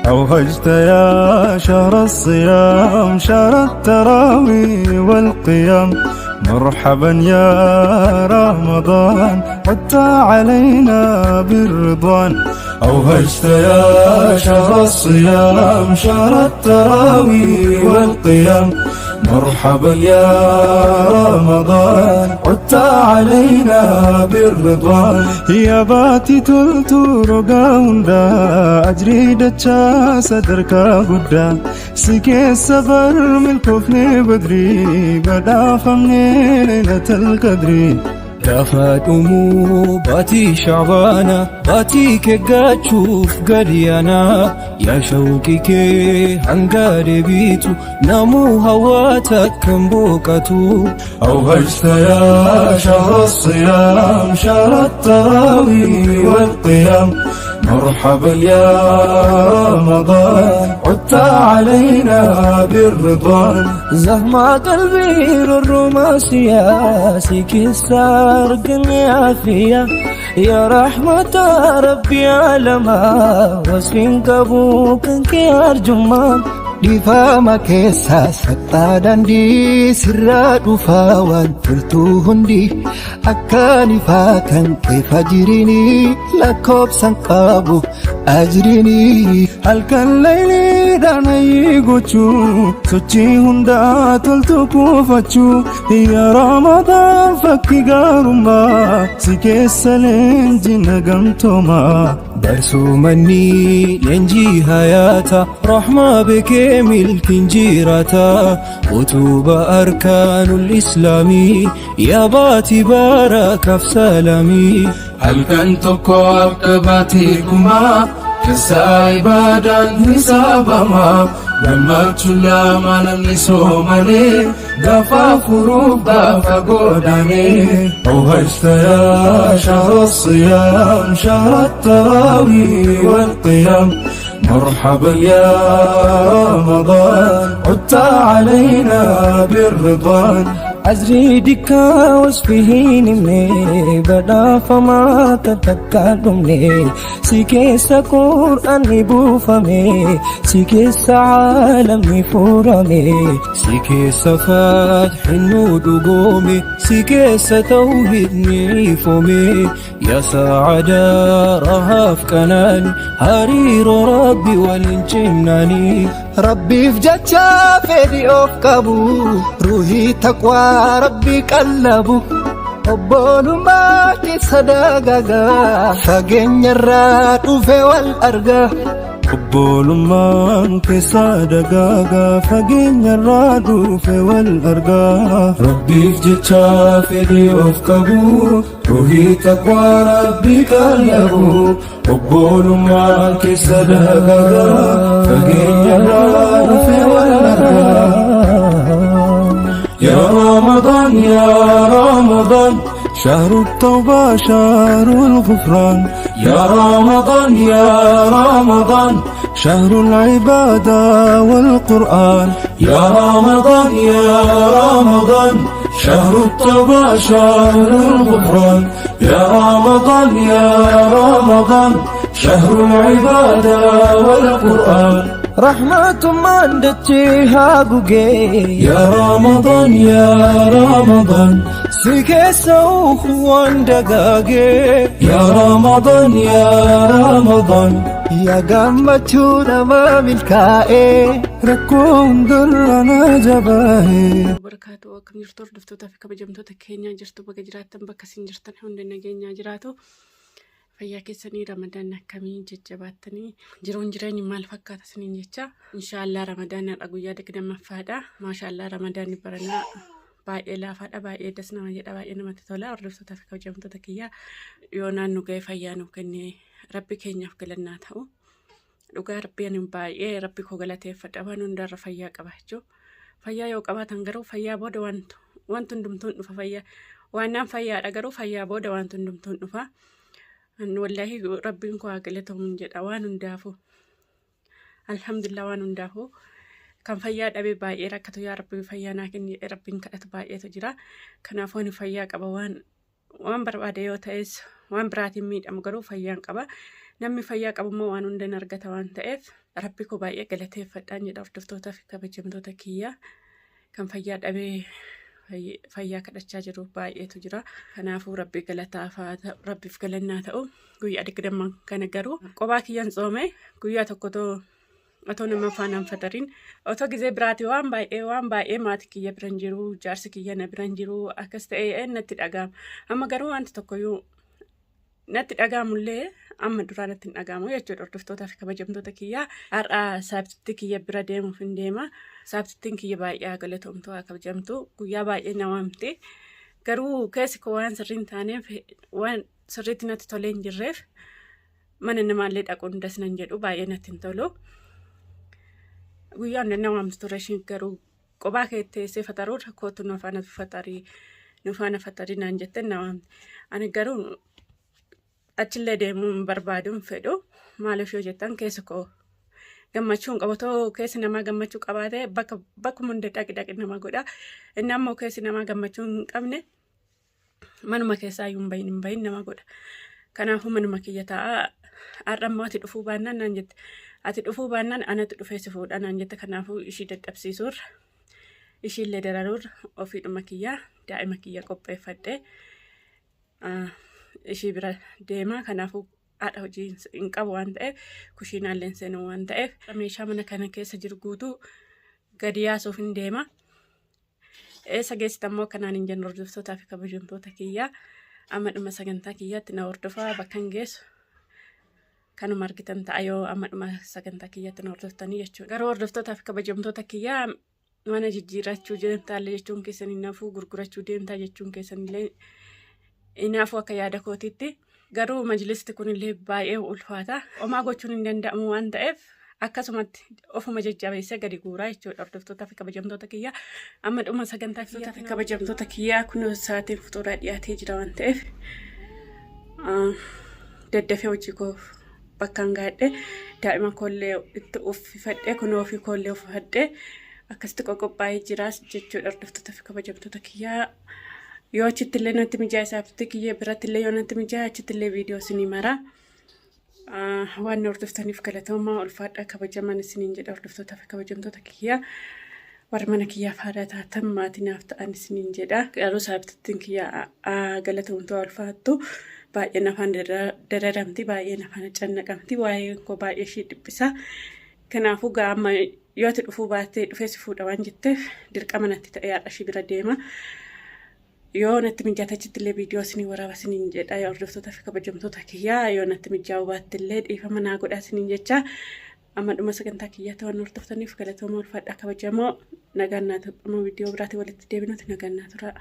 أوهجت يا شهر الصيام شهر التراويح والقيام. مرحبا يا رمضان عدت علينا بالرضوان. أوهجت يا شهر الصيام شهر التراويح والقيام. مرحبا يا رمضان عدت علينا بالرضوان. يا باتي تلتور قاوندا أجري دتشا صدرك قدا. سكي السفر من كفني بدري بدا فمني ليلة القدر. دافعتمو باتي شعبانا باتي كجاتشوف قريانا. يا شوقي كي هنقاري بيتو نامو هواتك كمبوكتو. أوهجت يا شهر الصيام شهر التراويح والقيام. مرحبا يا رمضان عدت علينا بالرضوان. زهما قلبي الروماسية سيكي سارقني عافية. يا رحمة ربي علما واسفين كبوك انكي أرجمان. دفاما كيسا ستا داندي سرا دفاوان فلتو هندي. أكاني فاكن كيف أجريني لكوب سنقابو أجريني. هل كان ليلي داني قوچو سوچي هندا تلتو كوفچو. يا رمضان فكي غارما سيكي سلين جينا غمتوما. درسو مني لنجي حياتا رحمة بكي ملك جيراتا. وتوب أركان الإسلامي يا باتي بارك في سلامي. هل كان تقوى باتيكما كسا عبادا حسابما. لما تلا ما نمني سومني غفا فروب غفا قداني. أوهجت يا شهر الصيام شهر التراويح والقيام. مرحبا يا رمضان عدت علينا بالرضوان. أزري ديكا وصفه نمني بدا فما تتكادمني. سيكيس قرآن بوفمي سيكيس عالمي فورمي. سيكيس فاتح النود قومي سيكيس توحيد نعيفمي. يا سعادة رهاف كناني هرير ربي والانجناني. ربي في جاتشا فيدي اوف كابو روحي تقوى ربي قلبو. أبولو ما كيسداغاغا فاقين يراتو في والأرغا. أبولو ما كيسداغاغا فاقين يراتو في والأرغا. ربي في جاتشا فيدي اوف كابو روحي تقوى ربي قلبو. أبولو ما كيسداغاغا فاقين يراتو في والأرغا. يا رمضان يا رمضان شهر التوبة شهر الغفران. يا رمضان يا رمضان شهر العبادة والقرآن. يا رمضان يا رمضان شهر التوبة شهر الغفران. يا رمضان يا رمضان شهر العبادة والقرآن. رحمة من دتشيها بوجي. يا رمضان يا رمضان سيكي سوخ واندقاقي. يا رمضان يا رمضان يا قمتونا ما ملكائي. ركون درنا جباهي. بركاته وكم جرتور دفتوتا في كبجمتو تكينيا جرتو بقى جراتن بكسين جرتن حون نجينيا جراتو. فيا كيسني رمضان كمين ججباتني جرون جراني مال فكات سنين جتا. إن شاء الله رمضان الأقوياء دكنا مفادا. ما شاء الله رمضان برنا باي لا فادا باي دسنا ما جدا باي نما تطلع دفتوتا في كبجمتو تكيا. يونا نوجي فيا نوكني ربي كينيا في كلنا تاو. dhugaa rabbiin baay'ee rabbi koo galateeffadha hundarra fayyaa qabaachuu. Fayyaa yoo qabaatan garuu fayyaa booda wantu hundumtuun dhufa. Fayyaa waannaan fayyaadha garuu fayyaa booda wantu hundumtuun dhufa. Wallahi rabbiin koo haa galatamu jedha waan hundaafu. Alhamdulillah waan hundaafu. Kan fayyaa dhabe baay'ee rakkatu yaa rabbi fayyaa naa kenni rabbiin kadhatu baay'eetu jira. Kanaafuu ani fayyaa qaba waan barbaade yoo ta'es waan biraatiin miidhamu garuu fayyaan qaba. Namni fayyaa qabummaa waan hundan argata waan ta'eef rabbi koo baay'ee galateeffadhaan jedha hordoftoota fi kabajamtoota kiyya kan fayyaa dhabee fayyaa kadhachaa jiru baay'eetu jira. Kanaafuu rabbi rabbiif galannaa ta'u guyyaa 20 kana garuu qophaa kiyyaan tsoome guyyaa tokko otoo nama faanaan fatarin otoo gizee biraati waan baay'ee maatii kiyya biran jiru jaarsi kiyya na biran jiru akkas ta'ee natti dhaga'ama. Amma garuu wanti tokkoyyuu natti dhaga'amullee amma duraa natti hin dhaga'amu jechuudha hordoftoota fi kabajamtoota kiyya. Har'a saabtitti kiyya bira deemuuf hin deema. Saabtittiin kiyya baay'ee galatoomtuu kabajamtu guyyaa baay'ee na waamte garuu keessi koo waan sirrii hin taaneef waan sirriitti natti tolee hin jirreef mana namaallee dhaquun dasnan jedhu baay'ee natti hin tolu. Guyyaa na waamtu ture ishiin garuu qophaa keettee fataruudha kootu nu faana fatarii naan jette na waamte. Ani garuu achillee deemuu hin barbaaduun fedhu maaliif yoo jettan keessi koo gammachuu hin qabu. Otoo keessi namaa gammachuu qabaate bakkuma hundee dhaqi nama godha. Inni ammoo keessi namaa gammachuu hin qabne manuma keessaa iyyuu hin bahin nama godha. Kanaafuu manuma kiyya ta'a. Har'a ammoo ati dhufuu baannaan naan jette. Ati dhufuu baannaan anatu dhufee si fuudha naan jette. Kanaafuu ishii dadhabsiisuurra ishiillee dararuurra ofiidhuma kiyyaa daa'ima kiyya qopheeffadhee ishii bira deema. Kanaafuu haadha hojii hin qabu waan ta'eef kushiinaallee seenuu waan ta'eef meeshaa mana kana keessa jiru guutuu gadi yaasuuf hin deema. Eessa geessitu ammoo kanaan hin jennu hordoftootaa fi kabajamtoota kiyyaa amma dhuma sagantaa kiyyaatti na hordofaa bakka hin geessu. Kanuma argitan ta'a yoo amma dhuma sagantaa kiyyaatti na hordoftanii jechuudha. Garuu hordoftootaa fi kabajamtoota kiyyaa mana jijjiirachuu deemtaallee jechuun keessan inaafuu gurgurachuu deemtaa jechuun keessanillee inaafuu akka yaada kootiitti. Garuu majlisti kunillee baay'ee ulfaata. Homaa gochuun hin danda'amu waan ta'eef akkasumatti ofuma jajjabeessee gadi guuraa jechuudha hordoftootaa fi kabajamtoota kiyyaa. Amma dhuma sagantaa kiyyaa fi kabajamtoota kiyyaa kun sa'aatiin futuuraa dhiyaatee jira waan ta'eef daddafee hojii koo bakkaan gaadhee daa'ima koollee itti uffifadhee kun ofii koollee uffifadhee akkasitti qophaa'ee jiraas jechuudha hordoftootaa fi kabajamtoota kiyyaa. Yoo achittillee natti mijaa'e saabtitti kiyya birattillee yoo natti mijaa'e achittillee viidiyoo isinii mara. Waan hordoftaniif galatoomaa ulfaadhaa kabajaman isiniin jedha hordoftootaa fi kabajamtoota kiyyaa. Warra mana kiyyaaf haadha taatan maatinaaf ta'an isiniin jedha. Garuu saabtittiin kiyyaa galatoomtuu ulfaattu baay'ee nafaan dararamti baay'ee nafaan cannaqamti waa'ee koo baay'ee ishii dhiphisa. Kanaafuu gaama yoo ati dhufuu baattee dhufee si fuudha waan jetteef dirqama natti ta'ee haadha ishii bira deema. Yoo natti mijaa'e achittillee viidiyoo isinii waraaba isiniin jedha hordoftootaa fi kabajamtoota kiyyaa. Yoo natti mijaa'u baattillee dhiifama naa godhaa isiniin jecha. Amma dhuma sagantaa kiyyaatti waan hordoftaniif galatooma ulfaadhaa kabajamoo nagaan naa ta'u. Amma viidiyoo biraatii walitti deebinuuti nagaan naa tura.